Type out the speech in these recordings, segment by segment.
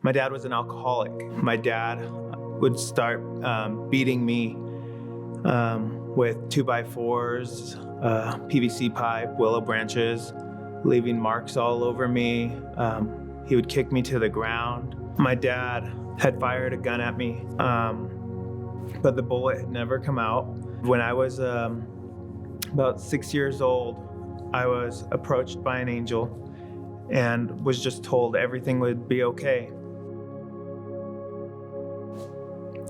My dad was an alcoholic. My dad would start beating me with 2x4s, PVC pipe, willow branches, leaving marks all over me. He would kick me to the ground. My dad had fired a gun at me, but the bullet had never come out. When I was about 6 years old, I was approached by an angel and was just told everything would be okay.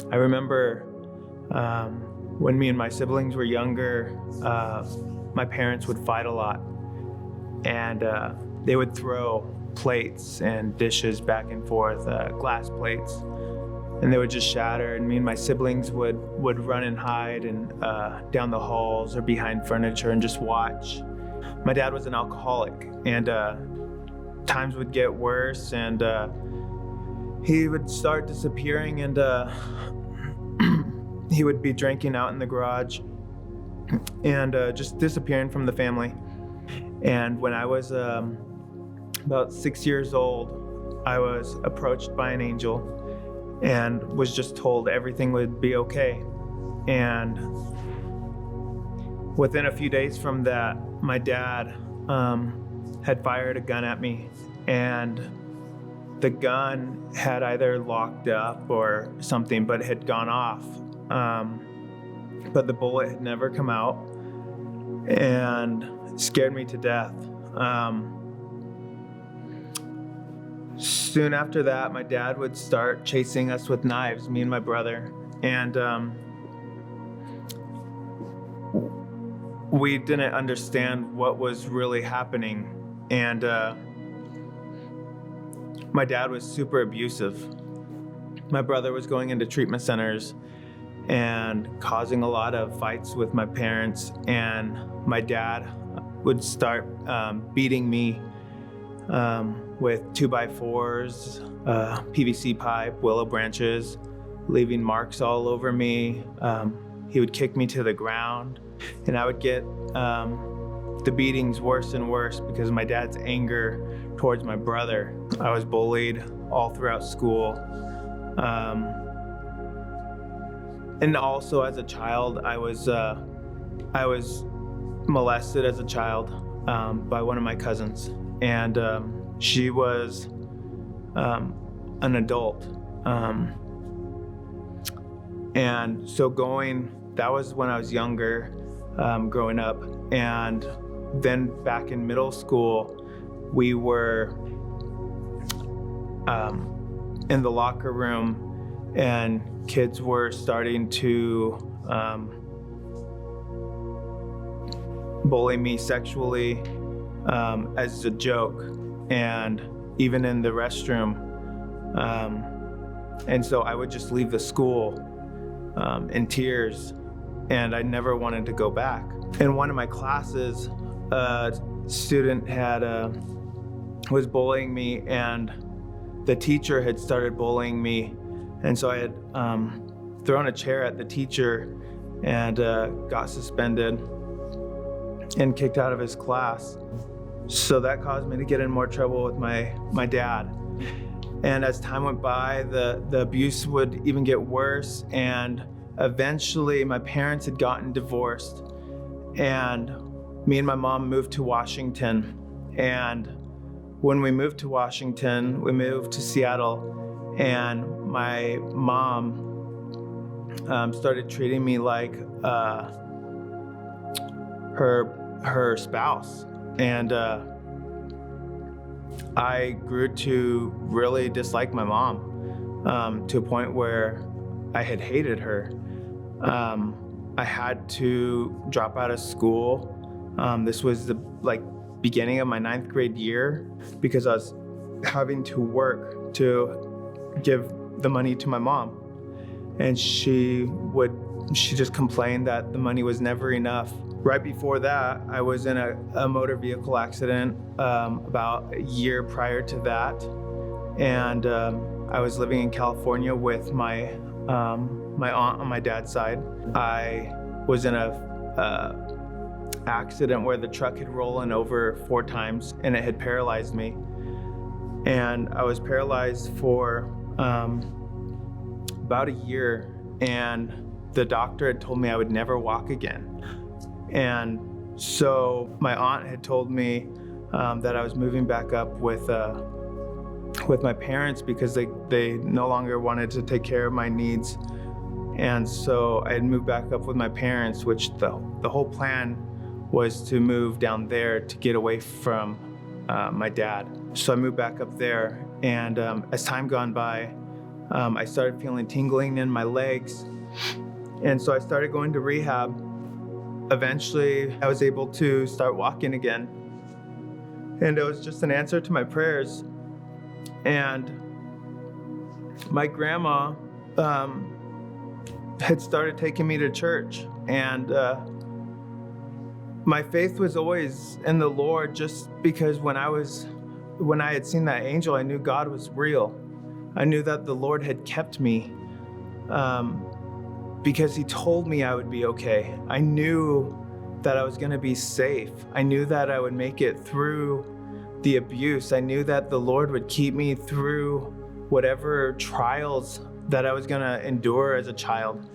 I remember when me and my siblings were younger, my parents would fight a lot, and they would throw plates and dishes back and forth, glass plates, and they would just shatter, and me and my siblings would run and hide and down the halls or behind furniture and just watch. My dad was an alcoholic, and times would get worse, and he would start disappearing, and he would be drinking out in the garage and just disappearing from the family. And when I was about 6 years old, I was approached by an angel and was just told everything would be okay. And within a few days from that, my dad had fired a gun at me, and the gun had either locked up or something, but had gone off. But the bullet had never come out, and scared me to death. Soon after that, my dad would start chasing us with knives, me and my brother, and we didn't understand what was really happening. And my dad was super abusive. My brother was going into treatment centers and causing a lot of fights with my parents, and my dad would start beating me with 2x4s, PVC pipe, willow branches, leaving marks all over me. He would kick me to the ground, and I would get the beatings worse and worse because of my dad's anger towards my brother. I was bullied all throughout school. And also as a child, I was molested as a child by one of my cousins, and she was an adult. And so that was when I was younger, growing up. And then back in middle school, we were in the locker room, and kids were starting to bully me sexually as a joke, and even in the restroom. And so I would just leave the school in tears, and I never wanted to go back. In one of my classes, a student was bullying me, and the teacher had started bullying me. And so I had thrown a chair at the teacher and got suspended and kicked out of his class. So that caused me to get in more trouble with my dad. And as time went by, the abuse would even get worse, and eventually my parents had gotten divorced, and me and my mom moved to Washington. And when we moved to Washington, we moved to Seattle, and my mom started treating me like her spouse. And I grew to really dislike my mom to a point where I had hated her. I had to drop out of school. This was the beginning of my 9th grade year, because I was having to work to give the money to my mom, and she just complained that the money was never enough. Right before that, I was in a motor vehicle accident about a year prior to that, and I was living in California with my aunt on my dad's side. I was in a accident where the truck had rollen over 4 times, and it had paralyzed me. And I was paralyzed for about a year, and the doctor had told me I would never walk again. And so my aunt had told me that I was moving back up with my parents because they no longer wanted to take care of my needs. And so I had moved back up with my parents, which the whole plan was to move down there to get away from my dad. So I moved back up there, and as time gone by, I started feeling tingling in my legs. And so I started going to rehab. Eventually, I was able to start walking again. And it was just an answer to my prayers. And my grandma had started taking me to church. And my faith was always in the Lord, just because when I had seen that angel, I knew God was real. I knew that the Lord had kept me because he told me I would be okay. I knew that I was going to be safe. I knew that I would make it through the abuse. I knew that the Lord would keep me through whatever trials that I was going to endure as a child.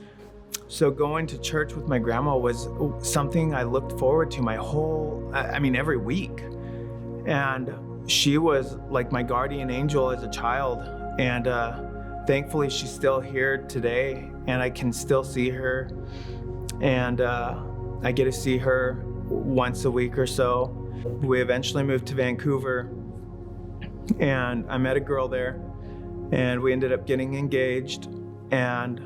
So going to church with my grandma was something I looked forward to every week. And she was like my guardian angel as a child. And thankfully, she's still here today, and I can still see her. And I get to see her once a week or so. We eventually moved to Vancouver, and I met a girl there, and we ended up getting engaged. And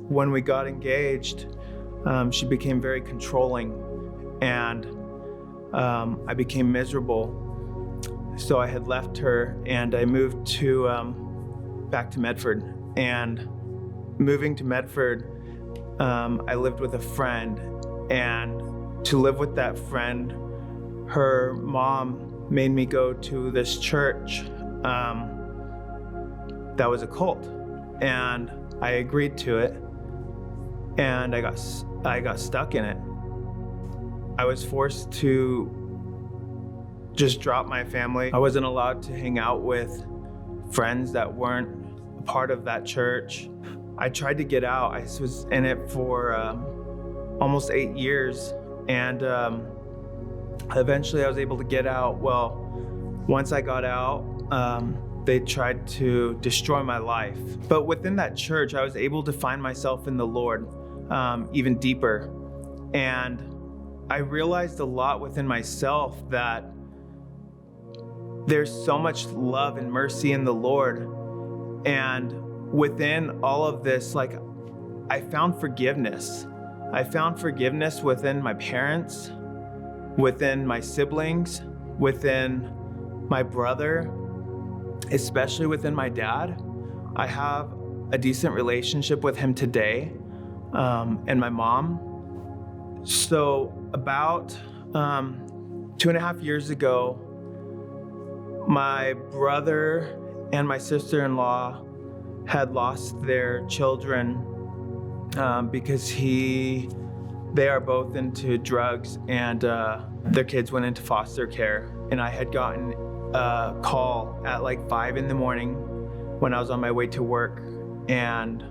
when we got engaged, she became very controlling, and I became miserable. So I had left her, and I moved back to Medford. And moving to Medford, I lived with a friend, and to live with that friend, her mom made me go to this church that was a cult, and I agreed to it, and I got stuck in it. I was forced to just drop my family. I wasn't allowed to hang out with friends that weren't a part of that church. I tried to get out. I was in it for almost 8 years, and eventually I was able to get out. Well, once I got out, they tried to destroy my life. But within that church, I was able to find myself in the Lord even deeper. And I realized a lot within myself that there's so much love and mercy in the Lord. And within all of this, I found forgiveness. I found forgiveness within my parents, within my siblings, within my brother, especially within my dad. I have a decent relationship with him today, and my mom. So about 2.5 years ago, my brother and my sister-in-law had lost their children because they are both into drugs, and their kids went into foster care. And I had gotten a call at 5 in the morning when I was on my way to work, and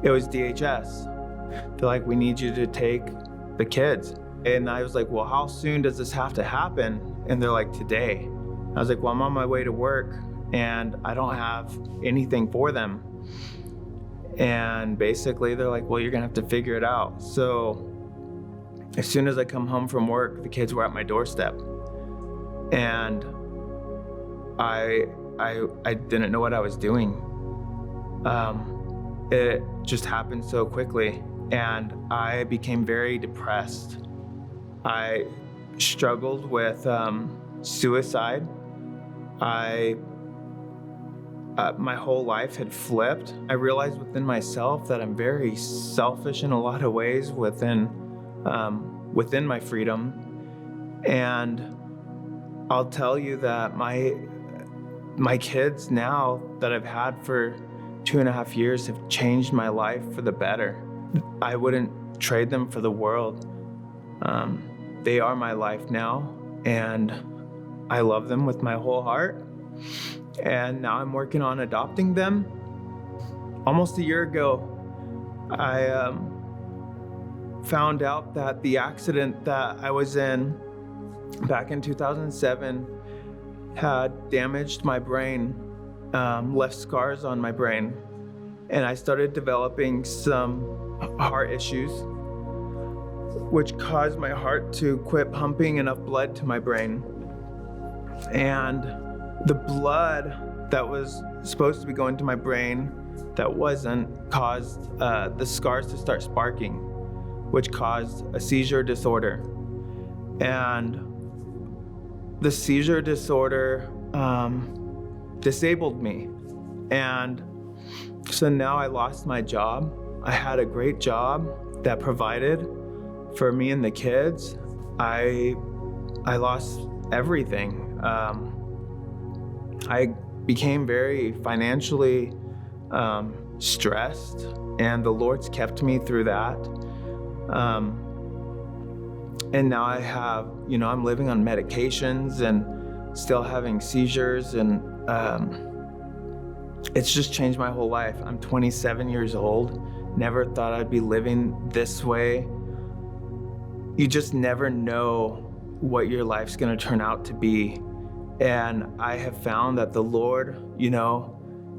it was DHS. They're like, "We need you to take the kids." And I was like, "Well, how soon does this have to happen?" And they're like, "Today." I was like, "Well, I'm on my way to work and I don't have anything for them." And basically they're like, "Well, you're gonna have to figure it out." So as soon as I come home from work, the kids were at my doorstep, and I didn't know what I was doing. It just happened so quickly, and I became very depressed. I struggled with suicide. My whole life had flipped. I realized within myself that I'm very selfish in a lot of ways within my freedom. And I'll tell you that my kids now that I've had for 2.5 years have changed my life for the better. I wouldn't trade them for the world. They are my life now, and I love them with my whole heart. And now I'm working on adopting them. Almost a year ago, I found out that the accident that I was in back in 2007 had damaged my brain, left scars on my brain. And I started developing some heart issues, which caused my heart to quit pumping enough blood to my brain. And the blood that was supposed to be going to my brain that wasn't caused the scars to start sparking, which caused a seizure disorder. And the seizure disorder disabled me. And so now I lost my job. I had a great job that provided for me and the kids. I lost everything. I became very financially stressed, and the Lord's kept me through that. And now I have, I'm living on medications and still having seizures, and it's just changed my whole life. I'm 27 years old. Never thought I'd be living this way. You just never know what your life's gonna turn out to be. And I have found that the Lord,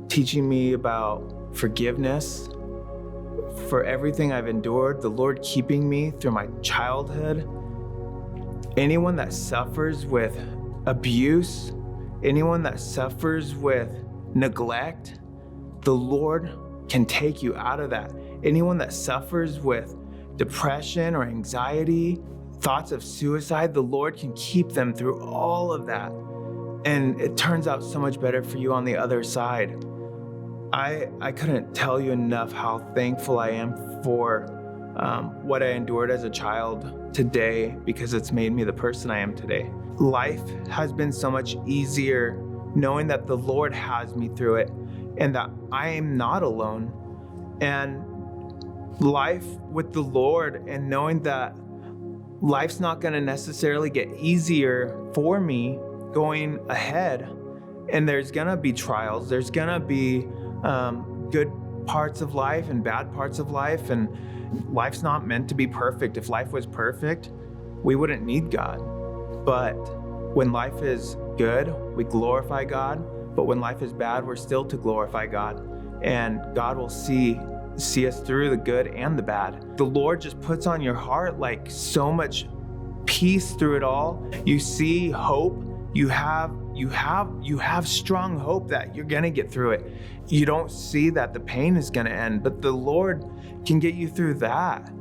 teaching me about forgiveness for everything I've endured, the Lord keeping me through my childhood. Anyone that suffers with abuse, anyone that suffers with neglect, the Lord can take you out of that. Anyone that suffers with depression or anxiety, thoughts of suicide, the Lord can keep them through all of that. And it turns out so much better for you on the other side. I couldn't tell you enough how thankful I am for what I endured as a child today, because it's made me the person I am today. Life has been so much easier knowing that the Lord has me through it and that I am not alone. And life with the Lord and knowing that life's not going to necessarily get easier for me going ahead. And there's going to be trials. There's going to be good parts of life and bad parts of life. And life's not meant to be perfect. If life was perfect, we wouldn't need God. But when life is good, we glorify God. But when life is bad, we're still to glorify God. And God will see us through the good and the bad. The Lord just puts on your heart like so much peace through it all. You see hope. You have strong hope that you're gonna get through it. You don't see that the pain is gonna end, but the Lord can get you through that.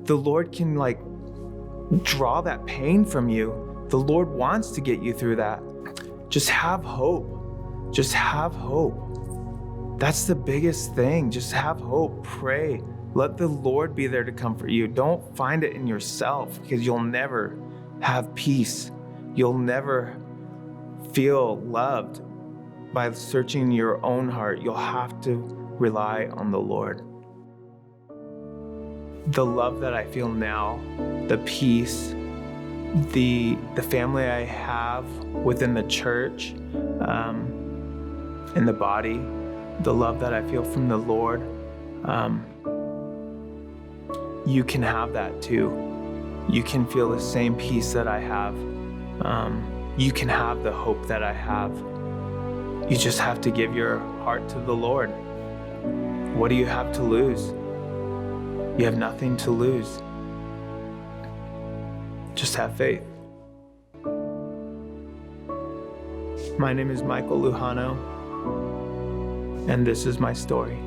The Lord can draw that pain from you. The Lord wants to get you through that. Just have hope. Just have hope. That's the biggest thing. Just have hope. Pray. Let the Lord be there to comfort you. Don't find it in yourself, because you'll never have peace. You'll never feel loved by searching your own heart. You'll have to rely on the Lord. The love that I feel now, the peace, the family I have within the church, in the body, the love that I feel from the Lord, you can have that too. You can feel the same peace that I have. You can have the hope that I have. You just have to give your heart to the Lord. What do you have to lose? You have nothing to lose. Just have faith. My name is Michael Lujano, and this is my story.